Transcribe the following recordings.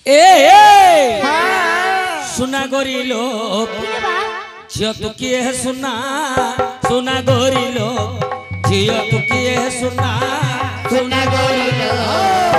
ए सुना गोरी लोग झियो तू किए है सुना सुना गोरी लोग झियो तू किए है सुना सुना गोरी लोग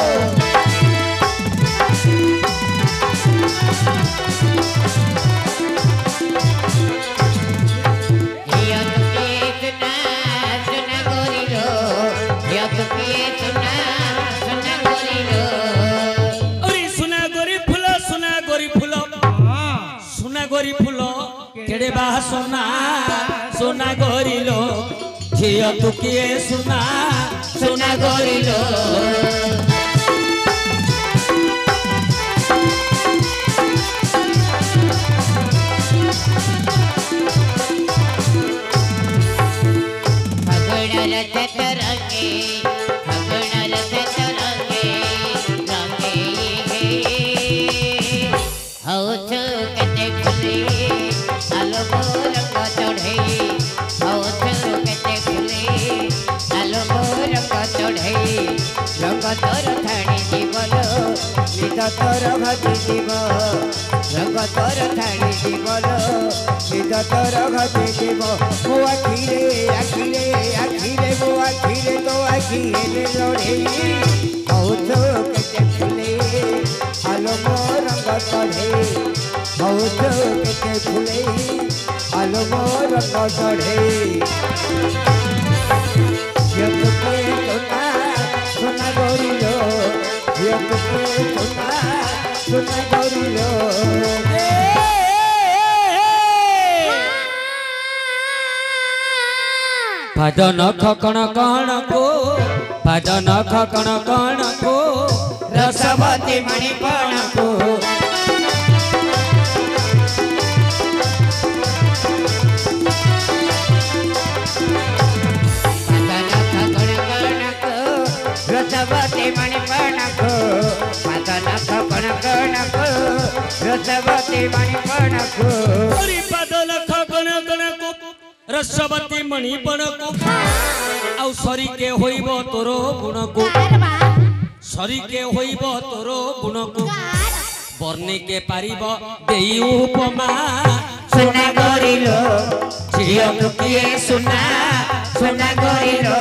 गोरी फूलो केड़े बा सोना सोना गोरी लो झियो तू किए सुना सुना गोरी लो तोर घटी जीव रंग तोर थाणी जीवन निज तोर घटी जीव मो आखिरे आखिरे आखिरे मो आखिरे तो आखिरे लड़े बहुत केते फुले आलो मो रंग चढ़े बहुत केते फुले आलो मो रंग चढ़े सोना गोरी लो सुना गोरी लो भजन खकण कण को भजन खकण कण को रसवती मणिपण को रसवती मणिपण को पदन खकण कण को रसवती मणिपण को पदन खकण कण को रसवती मणिपण को आउ सरी के होइबो तोरो गुण को सरी के होइबो तोरो गुण को वर्णी के पारिबो देई उपमा सुना गोरी लो झियो तू किए सुना सुना गोरी लो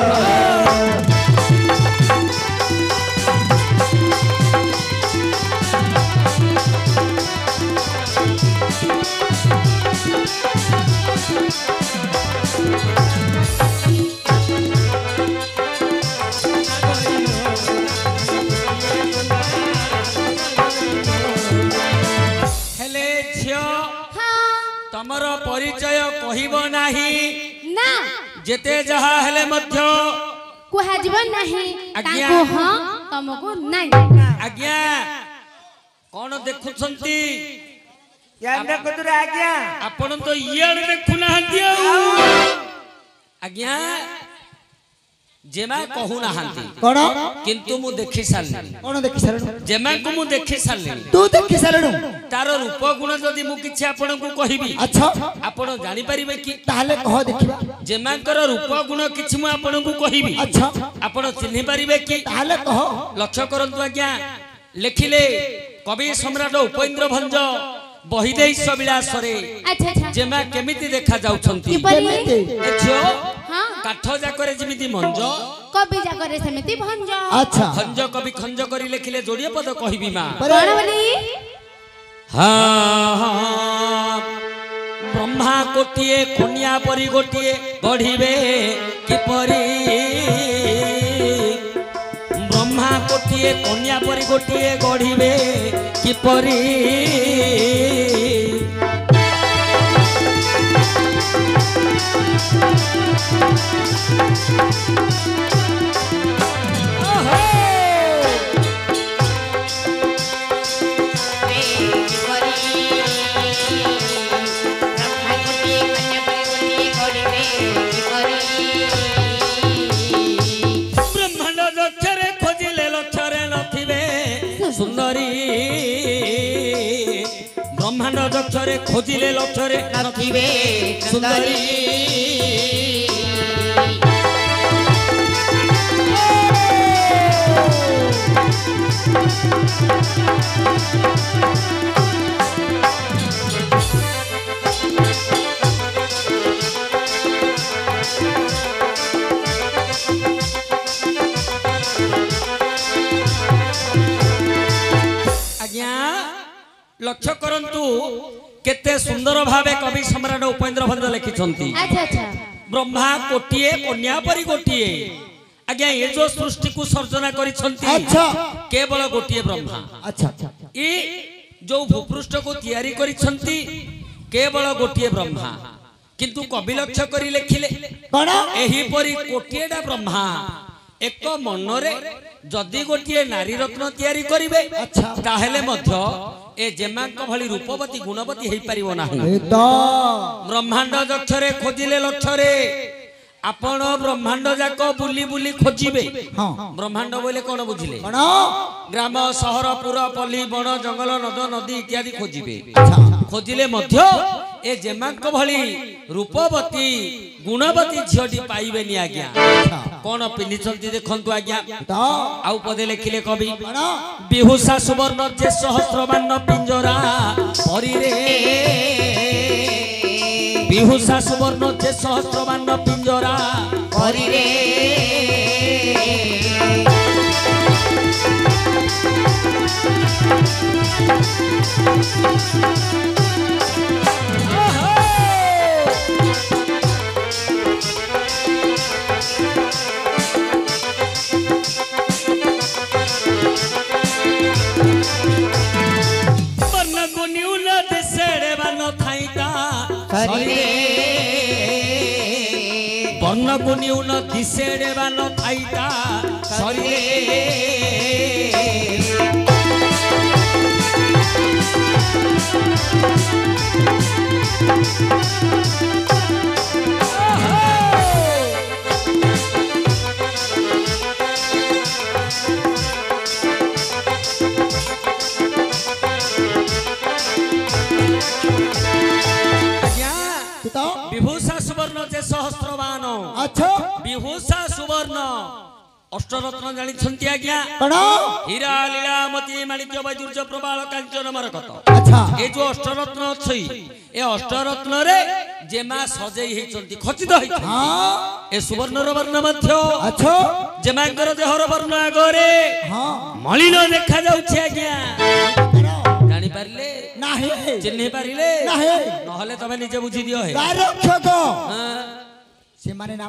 तमर परिचय कहिबो नाही ना जेते जहा हेले मध्य कुहाजिबो नाही ताको हां तमको नाही आज्ञा कोन देखुछंती याने कुदुर आज्ञा आपण तो इयाड देखुना हंती आज्ञा जेमा कहू ना हंती कोन किंतु मु देखि सालनी कोन देखि सालनु जेमा को मु देखि सालनी तू देखि सालनु तार रूप गुण जदि मु किछि आपण को कहिबी अच्छा आपण जानि परिबे कि ताले कह देखिबा जेमाकर रूप गुण किछि मु आपण को कहिबी अच्छा आपण चिन्हि परिबे कि ताले कह लक्ष्य करंतु आज्ञा लिखिले कवि सम्राट उपेंद्र भंज बहिदेश विलासरे अच्छा अच्छा जेमा केमिति देखा जाउछंती ए झियो हां काठ जाकरे जिमिति मंज कवि जाकरे समिति भंज अच्छा भंज कवि खंज करी लिखिले जोड़िए पद कहिबी मा कोन बोली हां ब्रह्मा कोटिए कन्या परी गोटिए गढ़िबे किपरि ब्रह्मा कोटिए कन्या परी गोटिए गढ़िबे किपरि सुंदरी ब्रह्मांड दक्षरे खोजिले लक्षरे नथिबे सुंदरी आज्ञा लक्ष्य करंतु केते सुंदर भावे कवि सम्राट उपेंद्र भंज लिखिछंती। अच्छा अच्छा ब्रह्मा कोटिए कन्या परी गोटिए। आज्ञा ये जो सृष्टि को सर्जना करिछंती अच्छा केवल गोटिए ब्रह्मा। अच्छा ई जो भूपृष्ठ को तैयारी करिछंती केवल गोटिए ब्रह्मा। किंतु कवि लक्ष्य करी लिखिले कौन एही परी कोटिएटा ब्रह्मा एक मनरे जदि गोटिए नारी रत्न तैयारी करिवे अच्छा ताहेले मध्य ए जेमांक भली रूपवती गुणवती हेई परिबो नाही। एकदम ब्रह्मांड जक्षरे खोजिले लक्षरे आपण ब्रह्मांड जाक बुली बुली खोजिबे। हाँ ब्रह्मांड बोले कोन बुझिले कौन ग्राम सहर पुर पल्ली बन जंगल नद नदी इत्यादि खोजिबे। अच्छा खोजिले मध्य ए जेमांक भली रूपवती गुणवती झियोटी पाइबेनी। आज्ञा कोन पिन्धिछंती देखंतु आज्ञा तो आउ पदे लिखिले कवि कौन बिहुसा सुवर्ण जे सहस्रबान पिंजरा परी रे बिहुसा सुवर्ण जे सहस्रबान पिंजरा करी रे बन्न गुनिउल दिसेड़े बान थाइता करी रे बन्न गुनिउल दिसेड़े बान थाइता सरी रे तो विभूषा सुवर्ण जे सहस्रबान अच्छा विभूषा सुवर्ण अष्टरत्न जानी आज्ञा कौन हीरा लीला मोती माणिक्य वैदुर्य प्रबाल कांचन मरकत। अच्छा ए जो अष्टरत्न अछि ए अष्टरत्न रे जेमा सजई हेचंती खचित हेचंती हाँ ए सुवर्णर वर्ण मध्य अच्छा जेमांकर देहर वर्ण आगरे हाँ मलिन देखा जाउछि आज्ञा जानि पारिले नहीं चिन्हि पारिले नहीं नहले तबे निजे बुझी दियो हे रक्षक हां से माने नाम